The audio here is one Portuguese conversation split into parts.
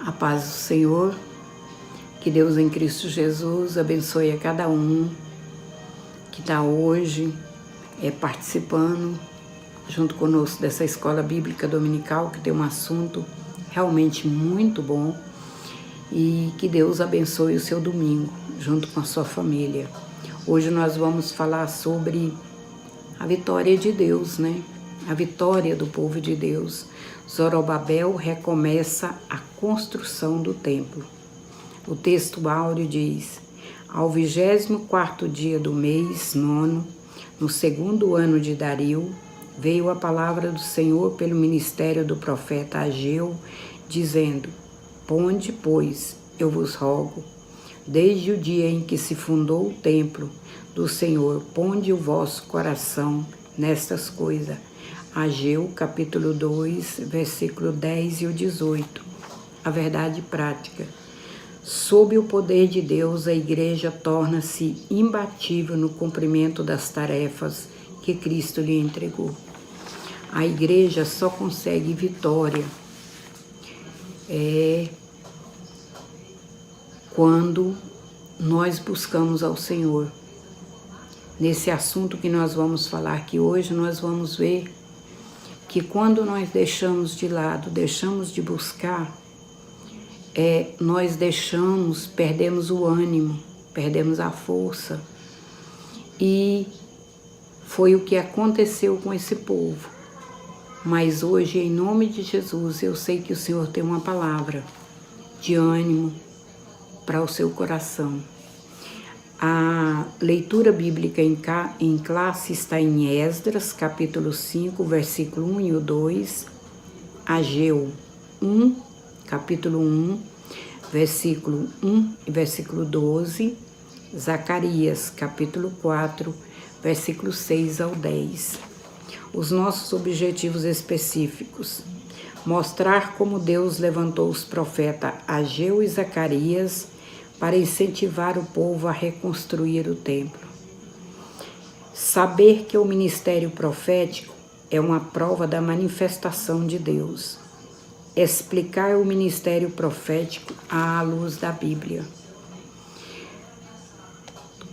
A paz do Senhor, que Deus em Cristo Jesus abençoe a cada um que está hoje participando junto conosco dessa escola bíblica dominical, que tem um assunto realmente muito bom, e que Deus abençoe o seu domingo junto com a sua família. Hoje nós vamos falar sobre a vitória de Deus, né? A vitória do povo de Deus. Zorobabel recomeça a construção do templo. O texto áureo diz: ao 24º dia do mês 9º, no 2º ano de Dario, veio a palavra do Senhor pelo ministério do profeta Ageu, dizendo: ponde, pois, eu vos rogo, desde o dia em que se fundou o templo do Senhor, ponde o vosso coração nestas coisas. Ageu, capítulo 2, versículo 10 e o 18. A verdade prática. Sob o poder de Deus, a igreja torna-se imbatível no cumprimento das tarefas que Cristo lhe entregou. A igreja só consegue vitória quando nós buscamos ao Senhor. Nesse assunto que nós vamos falar aqui hoje, nós vamos ver que quando nós deixamos de lado, deixamos de buscar, nós perdemos o ânimo, perdemos a força. E foi o que aconteceu com esse povo. Mas hoje, em nome de Jesus, eu sei que o Senhor tem uma palavra de ânimo para o seu coração. A leitura bíblica em classe está em Esdras, capítulo 5, versículo 1 e o 2, Ageu 1, capítulo 1, versículo 1 e versículo 12, Zacarias, capítulo 4, versículo 6 ao 10. Os nossos objetivos específicos: mostrar como Deus levantou os profetas Ageu e Zacarias para incentivar o povo a reconstruir o templo. Saber que o ministério profético é uma prova da manifestação de Deus. Explicar o ministério profético à luz da Bíblia.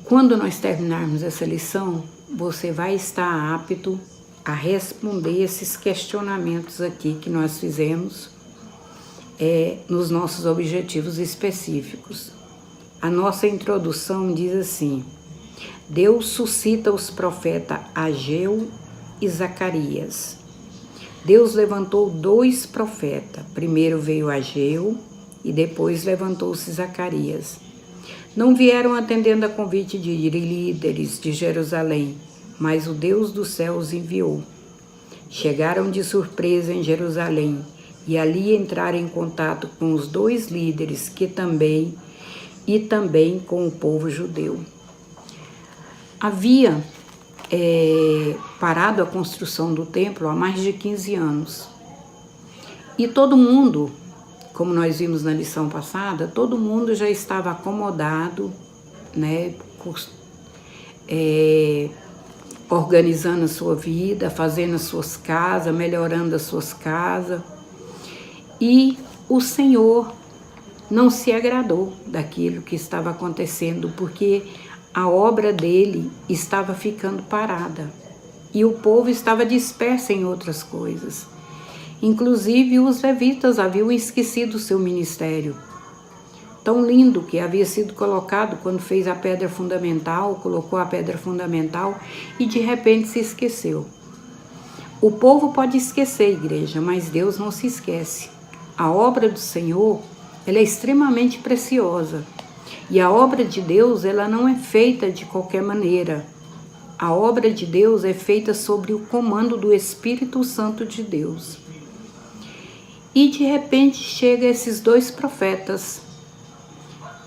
Quando nós terminarmos essa lição, você vai estar apto a responder esses questionamentos aqui que nós fizemos nos nossos objetivos específicos. A nossa introdução diz assim: Deus suscita os profetas Ageu e Zacarias. Deus levantou 2 profetas. Primeiro veio Ageu e depois levantou-se Zacarias. Não vieram atendendo a convite de líderes de Jerusalém, mas o Deus dos céus enviou. Chegaram de surpresa em Jerusalém e ali entraram em contato com os 2 líderes e também com o povo judeu. Havia parado a construção do templo há mais de 15 anos. E todo mundo, como nós vimos na lição passada, todo mundo já estava acomodado, né, organizando a sua vida, fazendo as suas casas, melhorando as suas casas. E o Senhor não se agradou daquilo que estava acontecendo, porque a obra dele estava ficando parada e o povo estava disperso em outras coisas. Inclusive os levitas haviam esquecido o seu ministério, tão lindo que havia sido colocado quando fez a pedra fundamental, colocou a pedra fundamental e de repente se esqueceu. O povo pode esquecer, igreja, mas Deus não se esquece. A obra do Senhor, ela é extremamente preciosa. E a obra de Deus, ela não é feita de qualquer maneira. A obra de Deus é feita sob o comando do Espírito Santo de Deus. E de repente chega esses 2 profetas,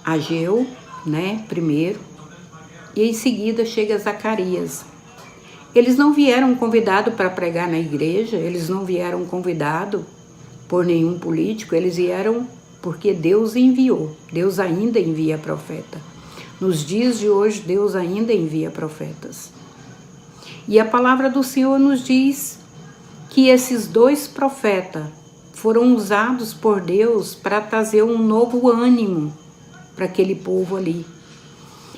Ageu, né, primeiro, e em seguida chega Zacarias. Eles não vieram convidados para pregar na igreja, eles não vieram convidados por nenhum político, eles vieram porque Deus enviou. Deus ainda envia profeta. Nos dias de hoje, Deus ainda envia profetas. E a palavra do Senhor nos diz que esses 2 profetas foram usados por Deus para trazer um novo ânimo para aquele povo ali.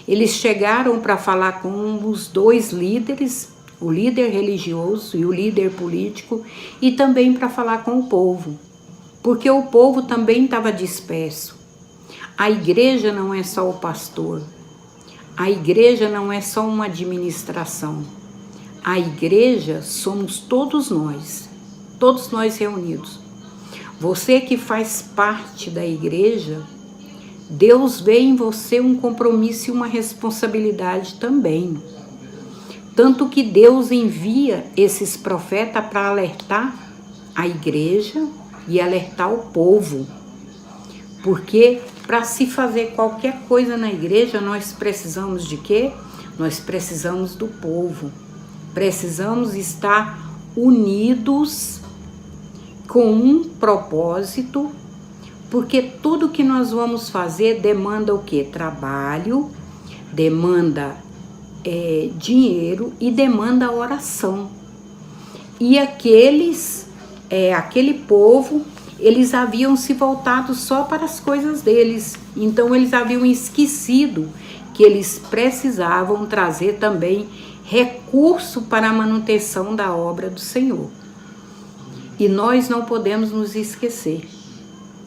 Eles chegaram para falar com os 2 líderes, o líder religioso e o líder político, e também para falar com o povo, porque o povo também estava disperso. A igreja não é só o pastor, a igreja não é só uma administração, a igreja somos todos nós reunidos. Você que faz parte da igreja, Deus vê em você um compromisso e uma responsabilidade também. Tanto que Deus envia esses profetas para alertar a igreja e alertar o povo. Porque para se fazer qualquer coisa na igreja, nós precisamos de quê? Nós precisamos do povo. Precisamos estar unidos com um propósito, porque tudo que nós vamos fazer demanda o quê? Trabalho, demanda dinheiro e demanda oração. E aquele povo, eles haviam se voltado só para as coisas deles. Então eles haviam esquecido que eles precisavam trazer também recurso para a manutenção da obra do Senhor. E nós não podemos nos esquecer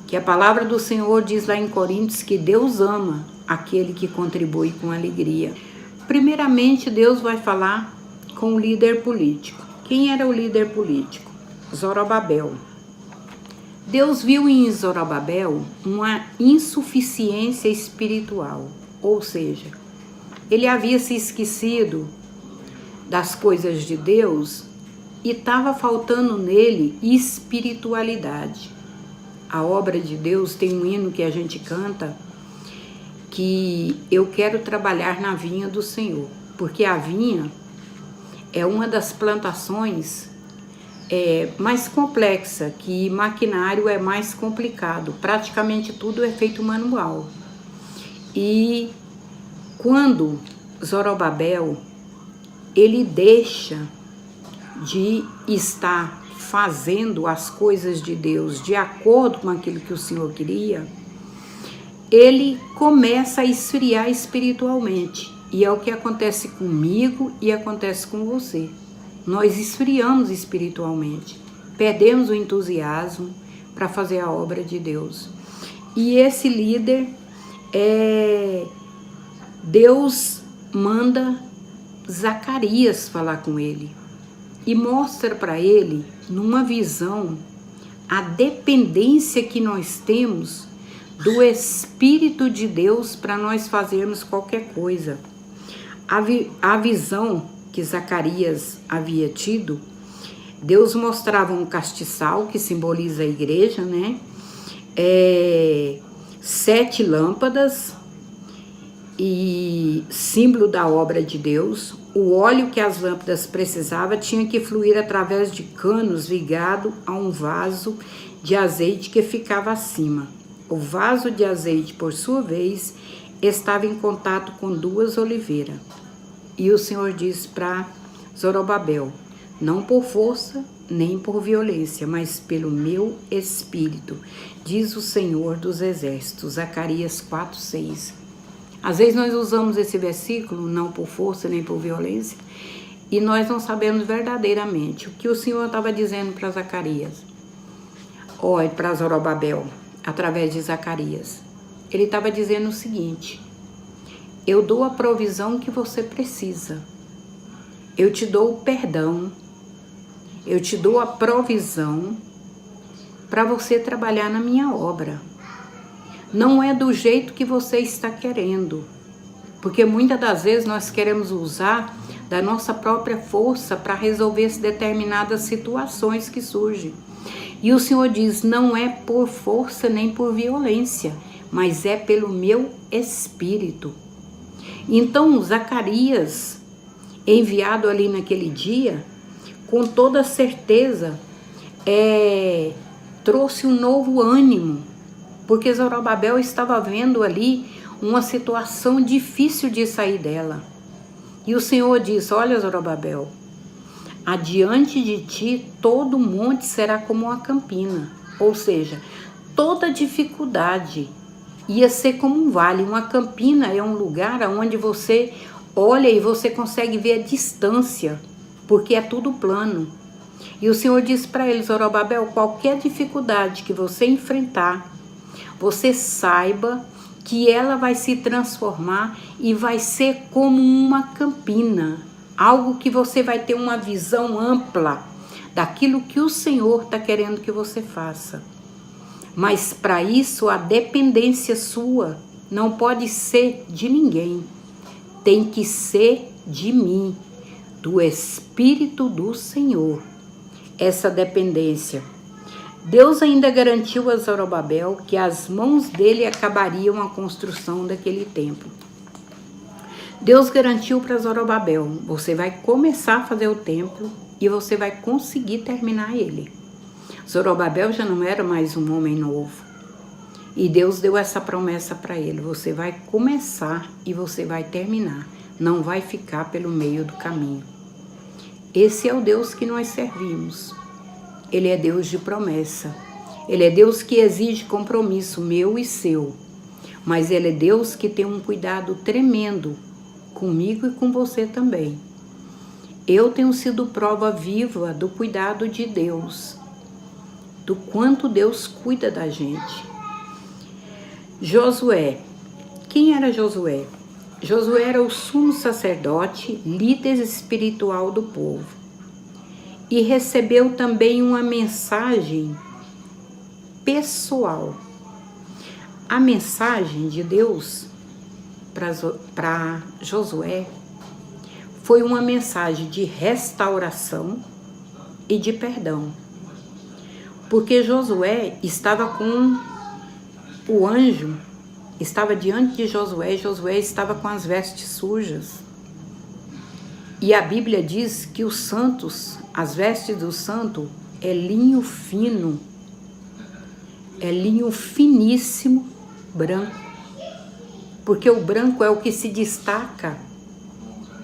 que a palavra do Senhor diz lá em Coríntios que Deus ama aquele que contribui com alegria. Primeiramente, Deus vai falar com o líder político. Quem era o líder político? Zorobabel. Deus viu em Zorobabel uma insuficiência espiritual, ou seja, ele havia se esquecido das coisas de Deus e estava faltando nele espiritualidade. A obra de Deus tem um hino que a gente canta, que eu quero trabalhar na vinha do Senhor, porque a vinha é uma das plantações mais complexa, que maquinário é mais complicado, praticamente tudo é feito manual. E quando Zorobabel, ele deixa de estar fazendo as coisas de Deus de acordo com aquilo que o Senhor queria, ele começa a esfriar espiritualmente. E é o que acontece comigo e acontece com você. Nós esfriamos espiritualmente, perdemos o entusiasmo para fazer a obra de Deus. E esse líder, Deus manda Zacarias falar com ele e mostra para ele, numa visão, a dependência que nós temos do Espírito de Deus para nós fazermos qualquer coisa. A visão que Zacarias havia tido, Deus mostrava um castiçal que simboliza a igreja, né? 7 lâmpadas e símbolo da obra de Deus. O óleo que as lâmpadas precisavam tinha que fluir através de canos ligado a um vaso de azeite que ficava acima. O vaso de azeite, por sua vez, estava em contato com 2 oliveiras. E o Senhor diz para Zorobabel: não por força nem por violência, mas pelo meu espírito, diz o Senhor dos Exércitos. Zacarias 4:6. Às vezes nós usamos esse versículo, não por força nem por violência, e nós não sabemos verdadeiramente o que o Senhor estava dizendo para Zacarias. Olha, para Zorobabel, através de Zacarias. Ele estava dizendo o seguinte: eu dou a provisão que você precisa. Eu te dou o perdão. Eu te dou a provisão para você trabalhar na minha obra. Não é do jeito que você está querendo. Porque muitas das vezes nós queremos usar da nossa própria força para resolver determinadas situações que surgem. E o Senhor diz: não é por força nem por violência, mas é pelo meu espírito. Então, Zacarias, enviado ali naquele dia, com toda certeza, trouxe um novo ânimo, porque Zorobabel estava vendo ali uma situação difícil de sair dela. E o Senhor disse: olha, Zorobabel, adiante de ti todo monte será como uma campina. Ou seja, toda dificuldade ia ser como um vale. Uma campina é um lugar onde você olha e você consegue ver a distância, porque é tudo plano. E o Senhor disse para eles: Zorobabel, qualquer dificuldade que você enfrentar, você saiba que ela vai se transformar e vai ser como uma campina, algo que você vai ter uma visão ampla daquilo que o Senhor está querendo que você faça. Mas para isso a dependência sua não pode ser de ninguém, tem que ser de mim, do Espírito do Senhor. Essa dependência. Deus ainda garantiu a Zorobabel que as mãos dele acabariam a construção daquele templo. Deus garantiu para Zorobabel: você vai começar a fazer o templo e você vai conseguir terminar ele. Zorobabel já não era mais um homem novo. E Deus deu essa promessa para ele: você vai começar e você vai terminar. Não vai ficar pelo meio do caminho. Esse é o Deus que nós servimos. Ele é Deus de promessa. Ele é Deus que exige compromisso meu e seu. Mas Ele é Deus que tem um cuidado tremendo comigo e com você também. Eu tenho sido prova viva do cuidado de Deus, do quanto Deus cuida da gente. Josué. Quem era Josué? Josué era o sumo sacerdote, líder espiritual do povo. E recebeu também uma mensagem pessoal. A mensagem de Deus para Josué foi uma mensagem de restauração e de perdão. Porque Josué estava com o anjo, estava diante de Josué, Josué estava com as vestes sujas. E a Bíblia diz que os santos, as vestes do santo, é linho fino, é linho finíssimo, branco. Porque o branco é o que se destaca,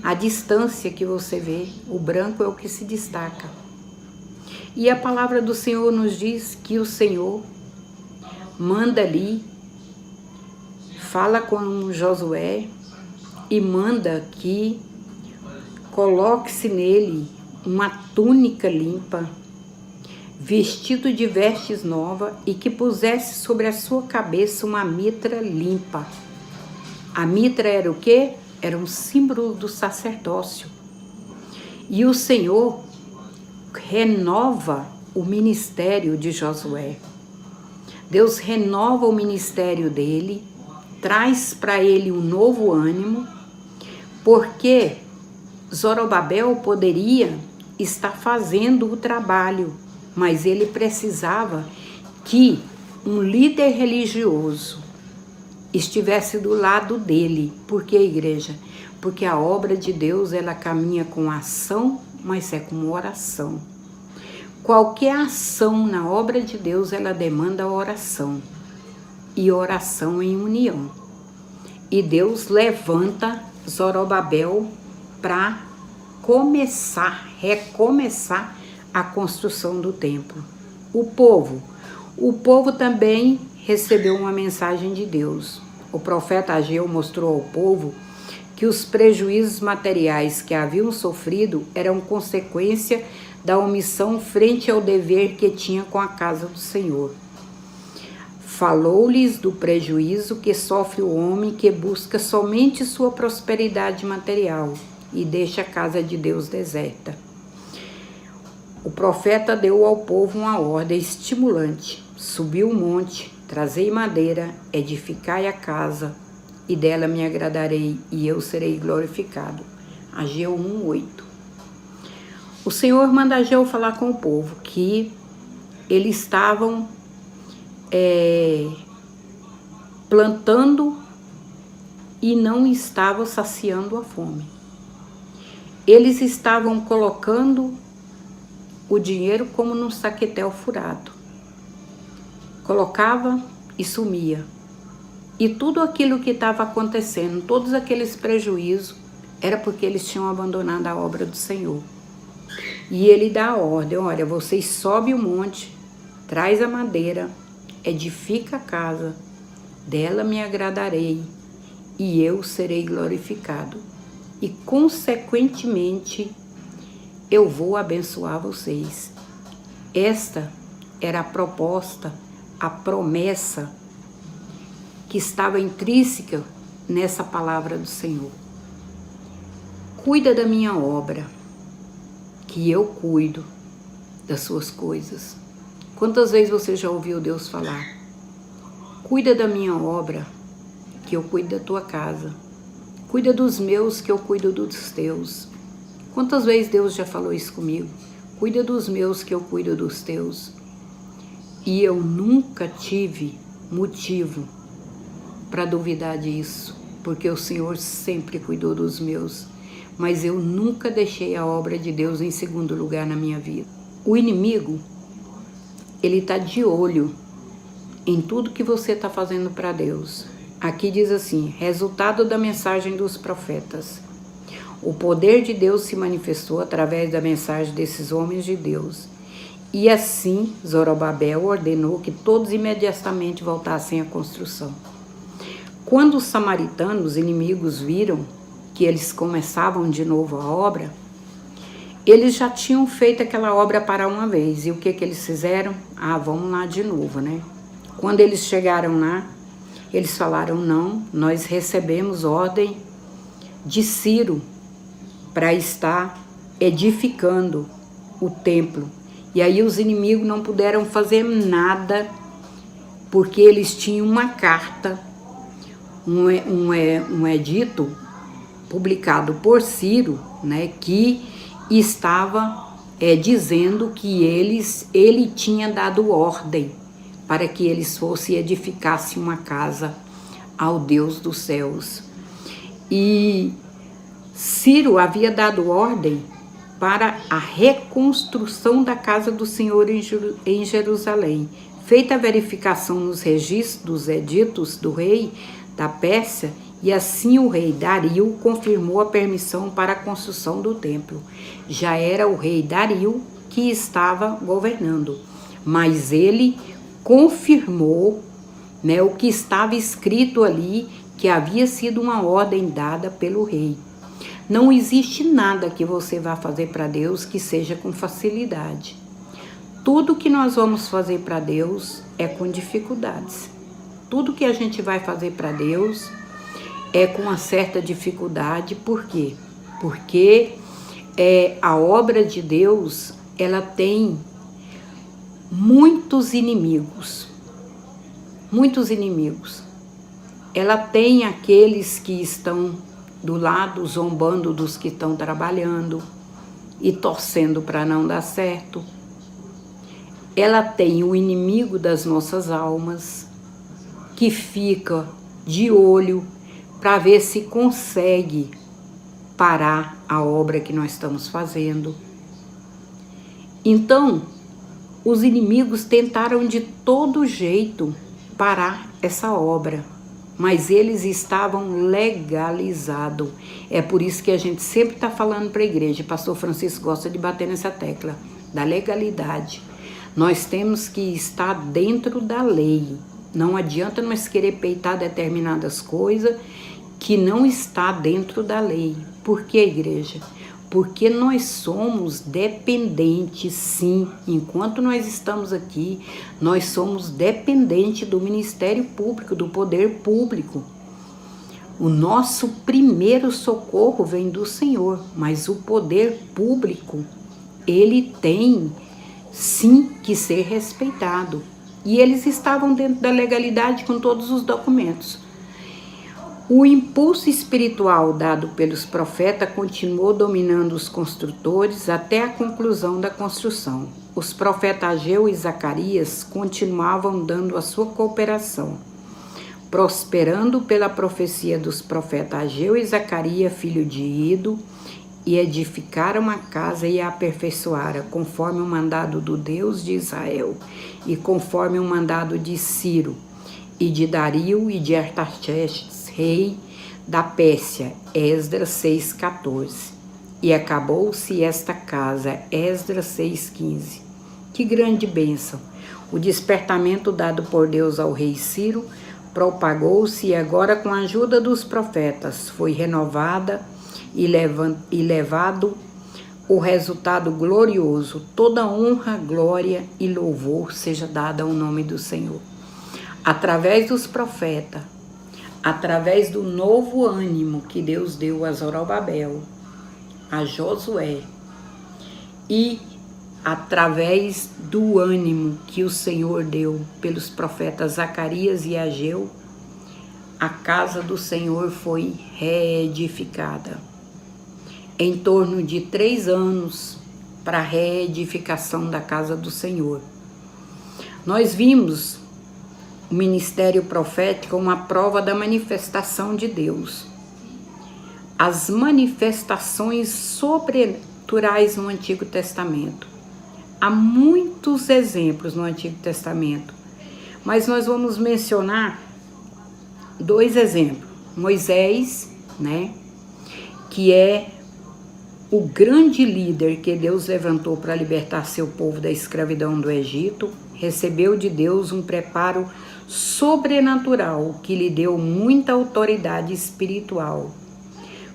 a distância que você vê, o branco é o que se destaca. E a palavra do Senhor nos diz que o Senhor manda ali, fala com Josué e manda que coloque-se nele uma túnica limpa, vestido de vestes novas e que pusesse sobre a sua cabeça uma mitra limpa. A mitra era o quê? Era um símbolo do sacerdócio. E o Senhor renova o ministério de Josué. Deus renova o ministério dele, traz para ele um novo ânimo, porque Zorobabel poderia estar fazendo o trabalho, mas ele precisava que um líder religioso estivesse do lado dele. Por que, igreja? Porque a obra de Deus, ela caminha com ação, mas é com oração. Qualquer ação na obra de Deus, ela demanda oração. E oração em união. E Deus levanta Zorobabel para recomeçar a construção do templo. O povo também recebeu uma mensagem de Deus. O profeta Ageu mostrou ao povo que os prejuízos materiais que haviam sofrido eram consequência da omissão frente ao dever que tinha com a casa do Senhor. Falou-lhes do prejuízo que sofre o homem que busca somente sua prosperidade material e deixa a casa de Deus deserta. O profeta deu ao povo uma ordem estimulante: subi o monte, trazei madeira, edificai a casa, e dela me agradarei, e eu serei glorificado. Ageu 1:8. O Senhor manda Ageu falar com o povo que eles estavam plantando e não estavam saciando a fome. Eles estavam colocando o dinheiro como num saquetel furado. Colocava e sumia. E tudo aquilo que estava acontecendo, todos aqueles prejuízos, era porque eles tinham abandonado a obra do Senhor. E ele dá a ordem: olha, vocês sobem o monte, traz a madeira, edifica a casa, dela me agradarei e eu serei glorificado. E consequentemente eu vou abençoar vocês. Esta era a proposta, a promessa que estava intrínseca nessa palavra do Senhor. Cuida da minha obra, que eu cuido das suas coisas. Quantas vezes você já ouviu Deus falar? Cuida da minha obra, que eu cuido da tua casa. Cuida dos meus, que eu cuido dos teus. Quantas vezes Deus já falou isso comigo? Cuida dos meus, que eu cuido dos teus. E eu nunca tive motivo para duvidar disso, porque o Senhor sempre cuidou dos meus. Mas eu nunca deixei a obra de Deus em segundo lugar na minha vida. O inimigo, ele está de olho em tudo que você está fazendo para Deus. Aqui diz assim: resultado da mensagem dos profetas. O poder de Deus se manifestou através da mensagem desses homens de Deus. E assim Zorobabel ordenou que todos imediatamente voltassem à construção. Quando os samaritanos inimigos viram que eles começavam de novo a obra, eles já tinham feito aquela obra para uma vez. E o que eles fizeram? Vamos lá de novo, né? Quando eles chegaram lá, eles falaram: não, nós recebemos ordem de Ciro para estar edificando o templo. E aí os inimigos não puderam fazer nada, porque eles tinham uma carta, um edito publicado por Ciro, né, que estava dizendo que ele tinha dado ordem para que eles fossem edificassem uma casa ao Deus dos céus. E Ciro havia dado ordem para a reconstrução da casa do Senhor em Jerusalém. Feita a verificação nos registros dos editos do rei da Pérsia, e assim o rei Dario confirmou a permissão para a construção do templo. Já era o rei Dario que estava governando, mas ele confirmou, né, o que estava escrito ali, que havia sido uma ordem dada pelo rei. Não existe nada que você vá fazer para Deus que seja com facilidade. Tudo que nós vamos fazer para Deus é com dificuldades. Tudo que a gente vai fazer para Deus é com uma certa dificuldade. Por quê? Porque a obra de Deus, ela tem muitos inimigos. Muitos inimigos. Ela tem aqueles que estão do lado, zombando dos que estão trabalhando e torcendo para não dar certo. Ela tem o inimigo das nossas almas, que fica de olho para ver se consegue parar a obra que nós estamos fazendo. Então, os inimigos tentaram de todo jeito parar essa obra, mas eles estavam legalizados. É por isso que a gente sempre está falando para a igreja. Pastor Francisco gosta de bater nessa tecla da legalidade. Nós temos que estar dentro da lei. Não adianta nós querer peitar determinadas coisas que não está dentro da lei. Por que, igreja? Porque nós somos dependentes, sim. Enquanto nós estamos aqui, nós somos dependentes do Ministério Público, do poder público. O nosso primeiro socorro vem do Senhor, mas o poder público, ele tem, sim, que ser respeitado. E eles estavam dentro da legalidade com todos os documentos. O impulso espiritual dado pelos profetas continuou dominando os construtores até a conclusão da construção. Os profetas Ageu e Zacarias continuavam dando a sua cooperação, prosperando pela profecia dos profetas Ageu e Zacarias, filho de Ido, e edificaram a casa e a aperfeiçoaram, conforme o mandado do Deus de Israel, e conforme o mandado de Ciro, e de Dario e de Artaxerxes, rei da Pérsia. Esdras 6,14. e acabou-se esta casa. Esdras 6,15. Que grande bênção! O despertamento dado por Deus ao rei Ciro propagou-se e agora, com a ajuda dos profetas, foi renovada e levado o resultado glorioso. Toda honra, glória e louvor seja dada ao nome do Senhor. Através dos profetas, através do novo ânimo que Deus deu a Zorobabel, a Josué, e através do ânimo que o Senhor deu pelos profetas Zacarias e Ageu, a casa do Senhor foi reedificada. Em torno de 3 anos para a reedificação da casa do Senhor. Nós vimos o ministério profético uma prova da manifestação de Deus. As manifestações sobrenaturais no Antigo Testamento. Há muitos exemplos no Antigo Testamento, mas nós vamos mencionar 2 exemplos. Moisés, né, que é o grande líder que Deus levantou para libertar seu povo da escravidão do Egito, recebeu de Deus um preparo sobrenatural que lhe deu muita autoridade espiritual.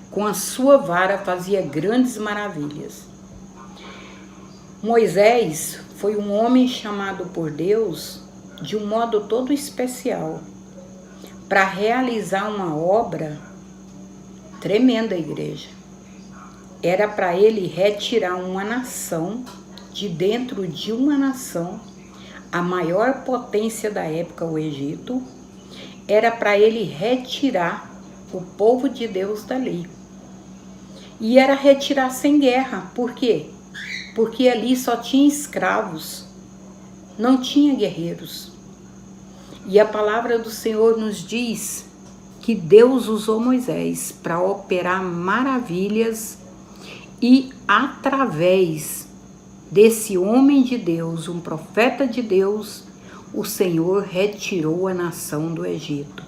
Com a sua vara fazia grandes maravilhas. Moisés foi um homem chamado por Deus de um modo todo especial para realizar uma obra tremenda, igreja. Era para ele retirar uma nação de dentro de uma nação, a maior potência da época, o Egito. Era para ele retirar o povo de Deus dali. E era retirar sem guerra. Por quê? Porque ali só tinha escravos, não tinha guerreiros. E a palavra do Senhor nos diz que Deus usou Moisés para operar maravilhas e através desse homem de Deus, um profeta de Deus, o Senhor retirou a nação do Egito.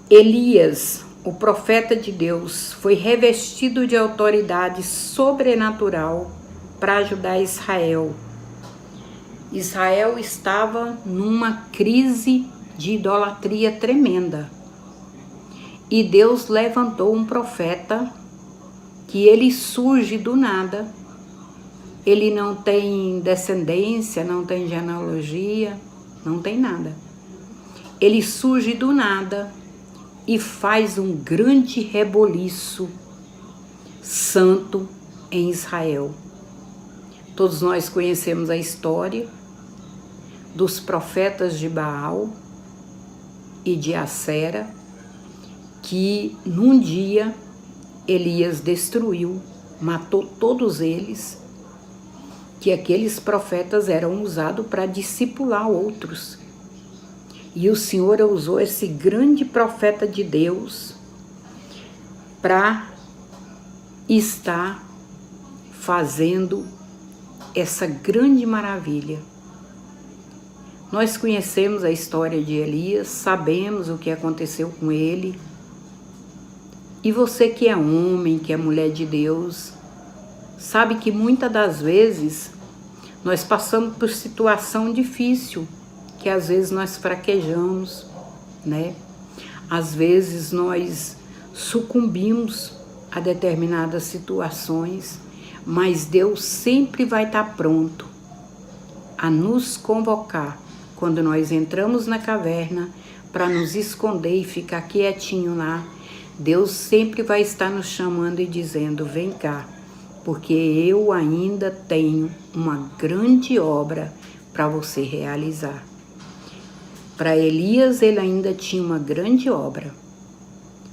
Elias, o profeta de Deus, foi revestido de autoridade sobrenatural para ajudar Israel. Israel estava numa crise de idolatria tremenda. E Deus levantou um profeta que ele surge do nada. Ele não tem descendência, não tem genealogia, não tem nada. Ele surge do nada e faz um grande reboliço santo em Israel. Todos nós conhecemos a história dos profetas de Baal e de Acera, que num dia Elias destruiu, matou todos eles, que aqueles profetas eram usados para discipular outros. E o Senhor usou esse grande profeta de Deus para estar fazendo essa grande maravilha. Nós conhecemos a história de Elias, sabemos o que aconteceu com ele. E você que é homem, que é mulher de Deus, sabe que muitas das vezes nós passamos por situação difícil, que às vezes nós fraquejamos, né? Às vezes nós sucumbimos a determinadas situações, mas Deus sempre vai estar pronto a nos convocar quando nós entramos na caverna para nos esconder e ficar quietinho lá. Deus sempre vai estar nos chamando e dizendo: vem cá, porque eu ainda tenho uma grande obra para você realizar. Para Elias, ele ainda tinha uma grande obra.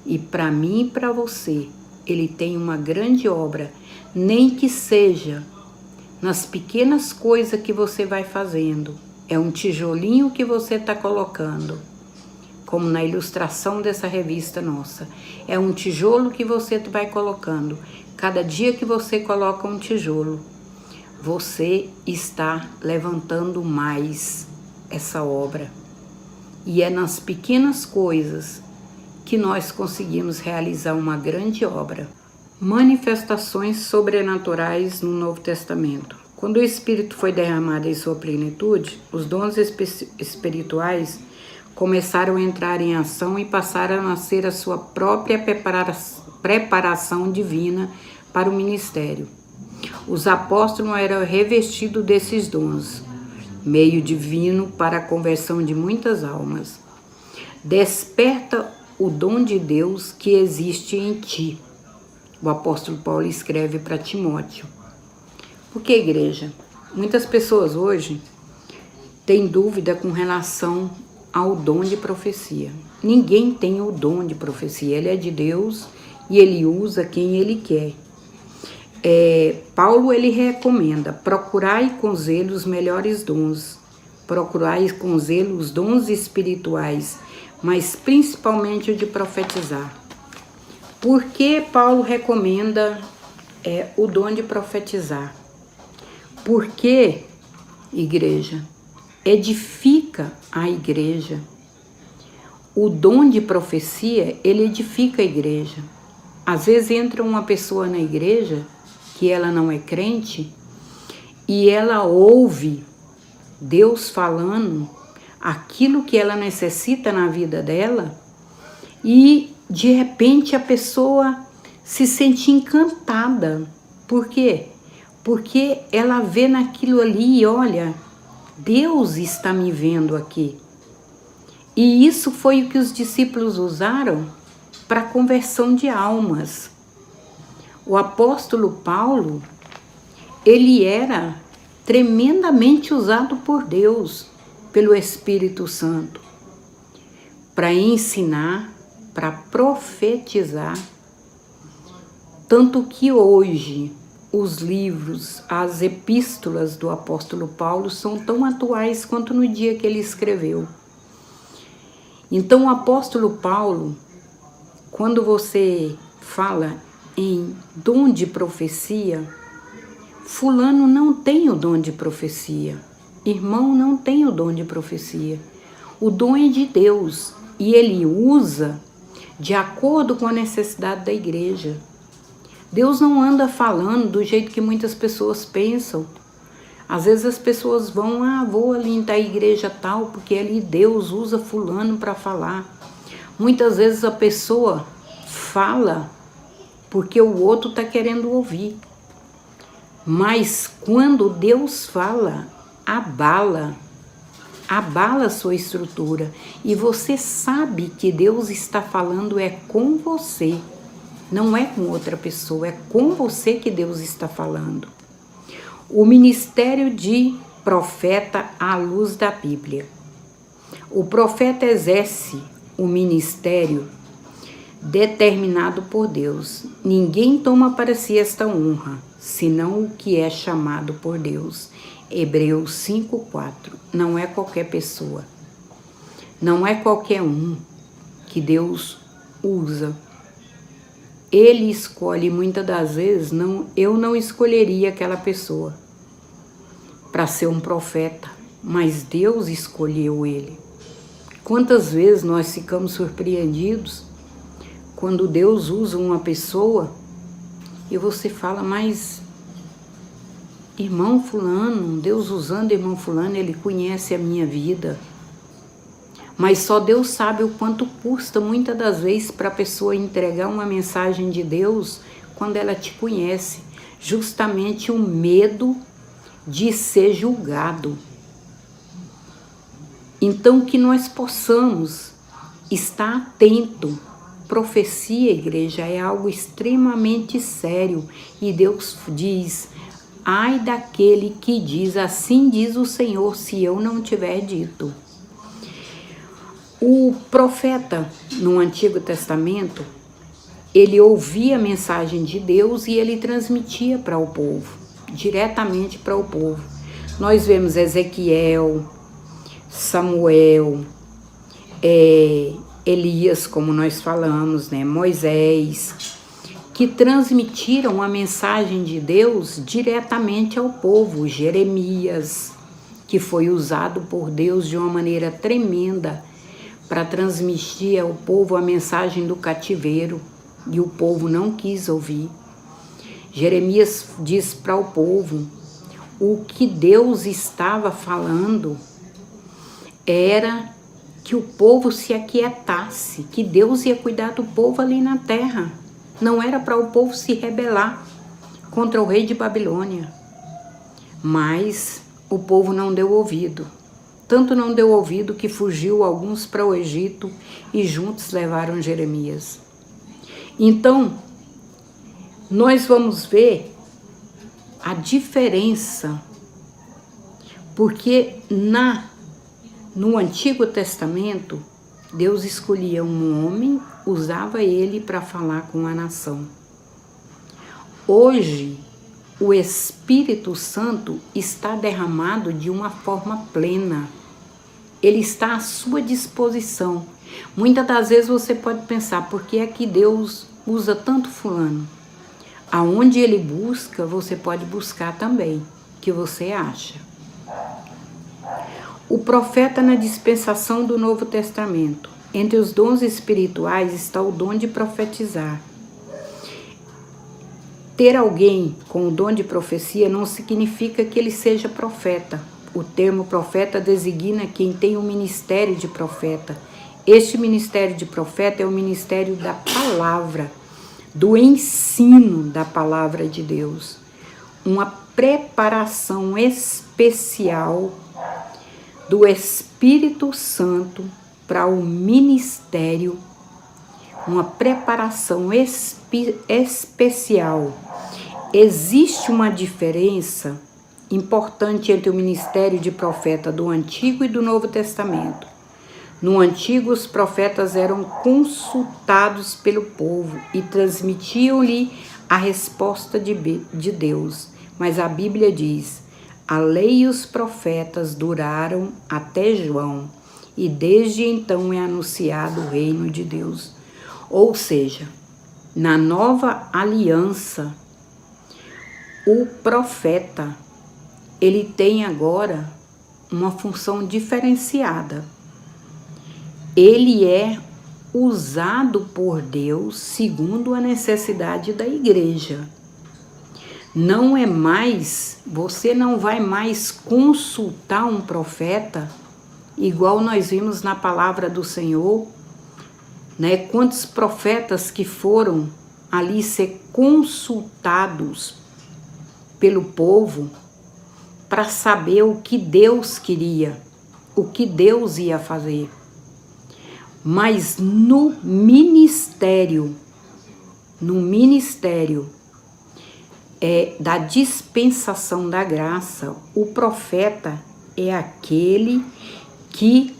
E para mim e para você, ele tem uma grande obra, nem que seja nas pequenas coisas que você vai fazendo. É um tijolinho que você está colocando, como na ilustração dessa revista nossa. É um tijolo que você vai colocando. Cada dia que você coloca um tijolo, você está levantando mais essa obra. E é nas pequenas coisas que nós conseguimos realizar uma grande obra. Manifestações sobrenaturais no Novo Testamento. Quando o Espírito foi derramado em sua plenitude, os dons espirituais começaram a entrar em ação e passaram a nascer a sua própria preparação divina para o ministério. Os apóstolos eram revestidos desses dons, meio divino para a conversão de muitas almas. Desperta o dom de Deus que existe em ti. O apóstolo Paulo escreve para Timóteo. Por que, igreja? Muitas pessoas hoje têm dúvida com relação ao dom de profecia. Ninguém tem o dom de profecia. Ele é de Deus e ele usa quem ele quer. Paulo ele recomenda: procurai com zelo os melhores dons, procurai com zelo os dons espirituais, mas principalmente o de profetizar. Por que Paulo recomenda o dom de profetizar? Porque, igreja, edifica a igreja. O dom de profecia, ele edifica a igreja. Às vezes entra uma pessoa na igreja que ela não é crente e ela ouve Deus falando aquilo que ela necessita na vida dela e de repente a pessoa se sente encantada. Por quê? Porque ela vê naquilo ali e olha, Deus está me vendo aqui. E isso foi o que os discípulos usaram para a conversão de almas. O apóstolo Paulo, ele era tremendamente usado por Deus, pelo Espírito Santo, para ensinar, para profetizar. Tanto que hoje os livros, as epístolas do apóstolo Paulo são tão atuais quanto no dia que ele escreveu. Então o apóstolo Paulo, quando você fala em dom de profecia, fulano não tem o dom de profecia, irmão não tem o dom de profecia. O dom é de Deus e ele usa de acordo com a necessidade da igreja. Deus não anda falando do jeito que muitas pessoas pensam. Às vezes as pessoas vou ali em tal igreja tal, porque ali Deus usa fulano para falar. Muitas vezes a pessoa fala porque o outro está querendo ouvir. Mas quando Deus fala, abala a sua estrutura. E você sabe que Deus está falando com você. Não é com outra pessoa, é com você que Deus está falando. O ministério de profeta à luz da Bíblia. O profeta exerce o ministério determinado por Deus. Ninguém toma para si esta honra, senão o que é chamado por Deus. Hebreus 5:4. Não é qualquer pessoa. Não é qualquer um que Deus usa. Ele escolhe, muitas das vezes, eu não escolheria aquela pessoa para ser um profeta, mas Deus escolheu ele. Quantas vezes nós ficamos surpreendidos quando Deus usa uma pessoa e você fala, mas irmão fulano, Deus usando irmão fulano, ele conhece a minha vida. Mas só Deus sabe o quanto custa muitas das vezes para a pessoa entregar uma mensagem de Deus quando ela te conhece. Justamente o medo de ser julgado. Então que nós possamos estar atento. Profecia, igreja, é algo extremamente sério. E Deus diz, ai daquele que diz, assim diz o Senhor, se eu não tiver dito. O profeta, no Antigo Testamento, ele ouvia a mensagem de Deus e ele transmitia para o povo, diretamente para o povo. Nós vemos Ezequiel, Samuel, Elias, como nós falamos, né? Moisés, que transmitiram a mensagem de Deus diretamente ao povo. Jeremias, que foi usado por Deus de uma maneira tremenda para transmitir ao povo a mensagem do cativeiro, e o povo não quis ouvir. Jeremias diz para o povo, o que Deus estava falando era que o povo se aquietasse, que Deus ia cuidar do povo ali na terra. Não era para o povo se rebelar contra o rei de Babilônia. Mas o povo não deu ouvido. Tanto não deu ouvido que fugiu alguns para o Egito e juntos levaram Jeremias. Então, nós vamos ver a diferença, porque no Antigo Testamento, Deus escolhia um homem, usava ele para falar com a nação. Hoje, o Espírito Santo está derramado de uma forma plena. Ele está à sua disposição. Muitas das vezes você pode pensar, por que é que Deus usa tanto fulano? Aonde ele busca, você pode buscar também, que você acha. O profeta na dispensação do Novo Testamento. Entre os dons espirituais está o dom de profetizar. Ter alguém com o dom de profecia não significa que ele seja profeta. O termo profeta designa quem tem o ministério de profeta. Este ministério de profeta é o ministério da palavra, do ensino da palavra de Deus. Uma preparação especial do Espírito Santo para o ministério, uma preparação especial. Existe uma diferença importante entre o ministério de profeta do Antigo e do Novo Testamento. No Antigo, os profetas eram consultados pelo povo e transmitiam-lhe a resposta de Deus. Mas a Bíblia diz, a lei e os profetas duraram até João, e desde então é anunciado o reino de Deus. Ou seja, na nova aliança, o profeta, ele tem agora uma função diferenciada. Ele é usado por Deus segundo a necessidade da igreja. Não é mais, você não vai mais consultar um profeta, igual nós vimos na palavra do Senhor, né? Quantos profetas que foram ali ser consultados pelo povo para saber o que Deus queria, o que Deus ia fazer. Mas no ministério da dispensação da graça, o profeta é aquele que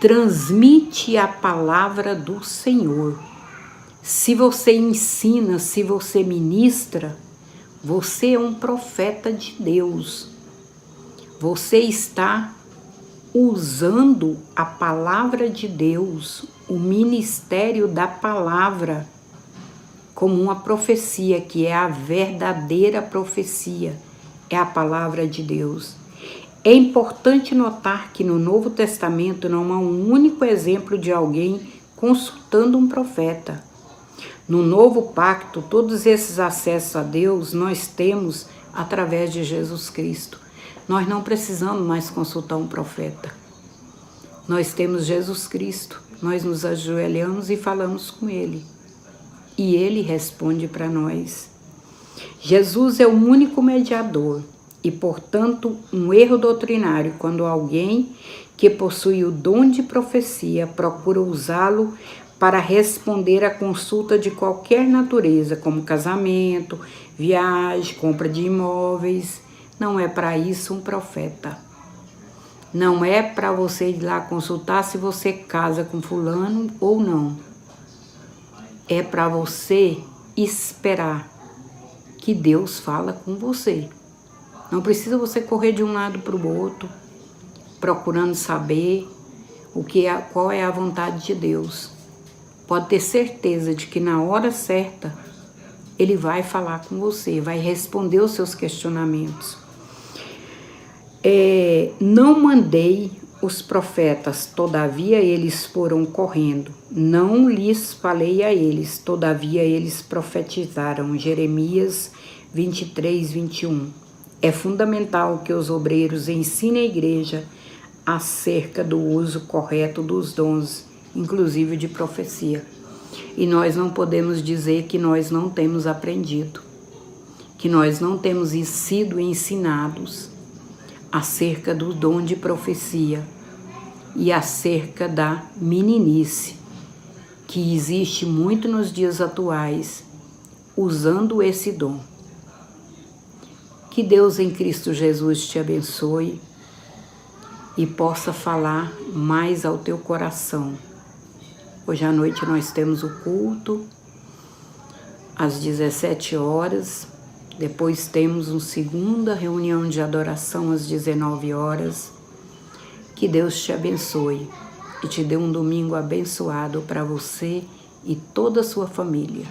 transmite a palavra do Senhor. Se você ensina, se você ministra, você é um profeta de Deus. Você está usando a palavra de Deus, o ministério da palavra, como uma profecia, que é a verdadeira profecia, é a palavra de Deus. É importante notar que no Novo Testamento não há um único exemplo de alguém consultando um profeta. No Novo Pacto, todos esses acessos a Deus nós temos através de Jesus Cristo. Nós não precisamos mais consultar um profeta. Nós temos Jesus Cristo, nós nos ajoelhamos e falamos com Ele. E Ele responde para nós. Jesus é o único mediador e, portanto, um erro doutrinário quando alguém que possui o dom de profecia procura usá-lo para responder à consulta de qualquer natureza, como casamento, viagem, compra de imóveis. Não é para isso um profeta. Não é para você ir lá consultar se você casa com fulano ou não. É para você esperar que Deus fala com você. Não precisa você correr de um lado para o outro, procurando saber qual é a vontade de Deus. Pode ter certeza de que na hora certa, Ele vai falar com você, vai responder os seus questionamentos. Não mandei os profetas, todavia eles foram correndo. Não lhes falei a eles, todavia eles profetizaram. Jeremias 23, 21. É fundamental que os obreiros ensinem a igreja acerca do uso correto dos dons, inclusive de profecia. E nós não podemos dizer que nós não temos aprendido, que nós não temos sido ensinados acerca do dom de profecia e acerca da meninice, que existe muito nos dias atuais, usando esse dom. Que Deus em Cristo Jesus te abençoe e possa falar mais ao teu coração. Hoje à noite nós temos o culto às 17 horas, depois temos uma segunda reunião de adoração às 19 horas. Que Deus te abençoe e te dê um domingo abençoado para você e toda a sua família.